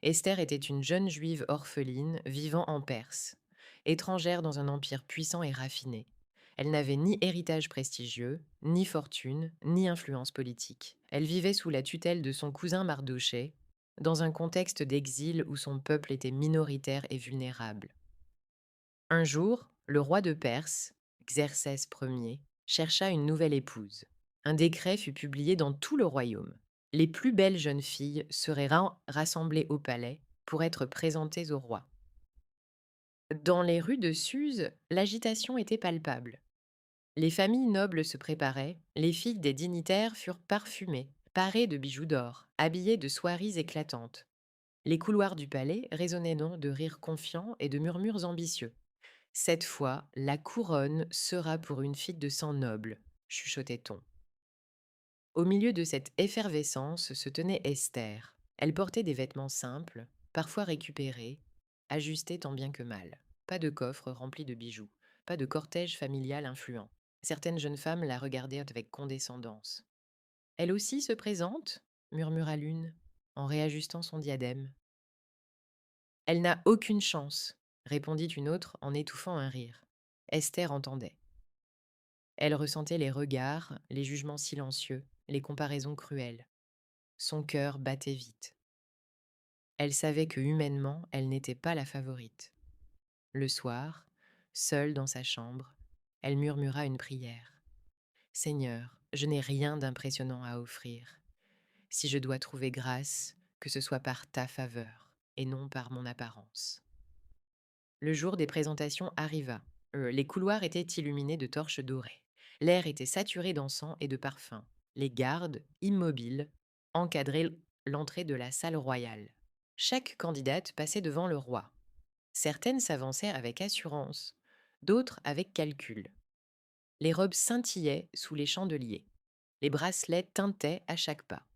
Esther était une jeune juive orpheline vivant en Perse, étrangère dans un empire puissant et raffiné. Elle n'avait ni héritage prestigieux, ni fortune, ni influence politique. Elle vivait sous la tutelle de son cousin Mardochée, dans un contexte d'exil où son peuple était minoritaire et vulnérable. Un jour, le roi de Perse, Xerxès Ier, chercha une nouvelle épouse. Un décret fut publié dans tout le royaume. Les plus belles jeunes filles seraient rassemblées au palais pour être présentées au roi. Dans les rues de Suse, l'agitation était palpable. Les familles nobles se préparaient, les filles des dignitaires furent parfumées, parées de bijoux d'or, habillées de soieries éclatantes. Les couloirs du palais résonnaient donc de rires confiants et de murmures ambitieux. Cette fois, la couronne sera pour une fille de sang noble, chuchotait-on. Au milieu de cette effervescence se tenait Esther. Elle portait des vêtements simples, parfois récupérés, ajustés tant bien que mal. Pas de coffre rempli de bijoux, pas de cortège familial influent. Certaines jeunes femmes la regardaient avec condescendance. Elle aussi se présente, murmura l'une, en réajustant son diadème. Elle n'a aucune chance, répondit une autre en étouffant un rire. Esther entendait. Elle ressentait les regards, les jugements silencieux, les comparaisons cruelles. Son cœur battait vite. Elle savait que humainement, elle n'était pas la favorite. Le soir, seule dans sa chambre, elle murmura une prière. Seigneur, je n'ai rien d'impressionnant à offrir. Si je dois trouver grâce, que ce soit par ta faveur et non par mon apparence. Le jour des présentations arriva. Les couloirs étaient illuminés de torches dorées. L'air était saturé d'encens et de parfums. Les gardes, immobiles, encadraient l'entrée de la salle royale. Chaque candidate passait devant le roi. Certaines s'avançaient avec assurance, d'autres avec calcul. Les robes scintillaient sous les chandeliers. Les bracelets tintaient à chaque pas.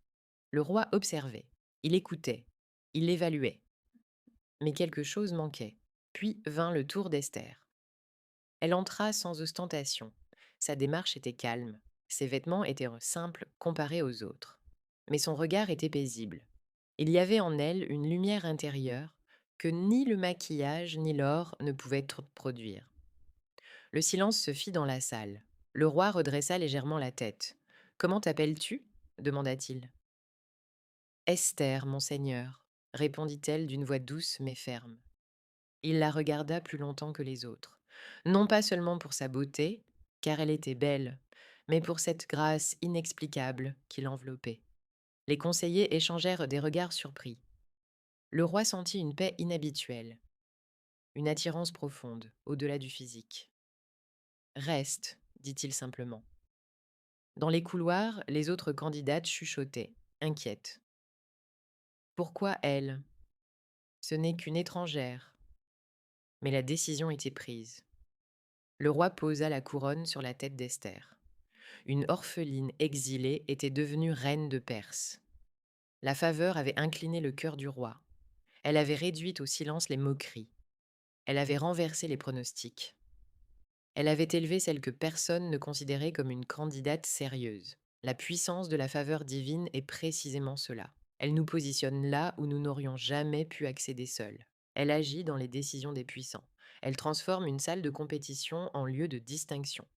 Le roi observait. Il écoutait. Il évaluait. Mais quelque chose manquait. Puis vint le tour d'Esther. Elle entra sans ostentation. Sa démarche était calme. Ses vêtements étaient simples comparés aux autres. Mais son regard était paisible. Il y avait en elle une lumière intérieure que ni le maquillage ni l'or ne pouvaient produire. Le silence se fit dans la salle. Le roi redressa légèrement la tête. Comment t'appelles-tu demanda-t-il. Esther, monseigneur, répondit-elle d'une voix douce mais ferme. Il la regarda plus longtemps que les autres, non pas seulement pour sa beauté, car elle était belle, mais pour cette grâce inexplicable qui l'enveloppait. Les conseillers échangèrent des regards surpris. Le roi sentit une paix inhabituelle, une attirance profonde, au-delà du physique. Reste, dit-il simplement. Dans les couloirs, les autres candidates chuchotaient, inquiètes. Pourquoi elle? Ce n'est qu'une étrangère. Mais la décision était prise. Le roi posa la couronne sur la tête d'Esther. Une orpheline exilée était devenue reine de Perse. La faveur avait incliné le cœur du roi. Elle avait réduit au silence les moqueries. Elle avait renversé les pronostics. Elle avait élevé celle que personne ne considérait comme une candidate sérieuse. La puissance de la faveur divine est précisément cela. Elle nous positionne là où nous n'aurions jamais pu accéder seuls. Elle agit dans les décisions des puissants. Elle transforme une salle de compétition en lieu de distinction.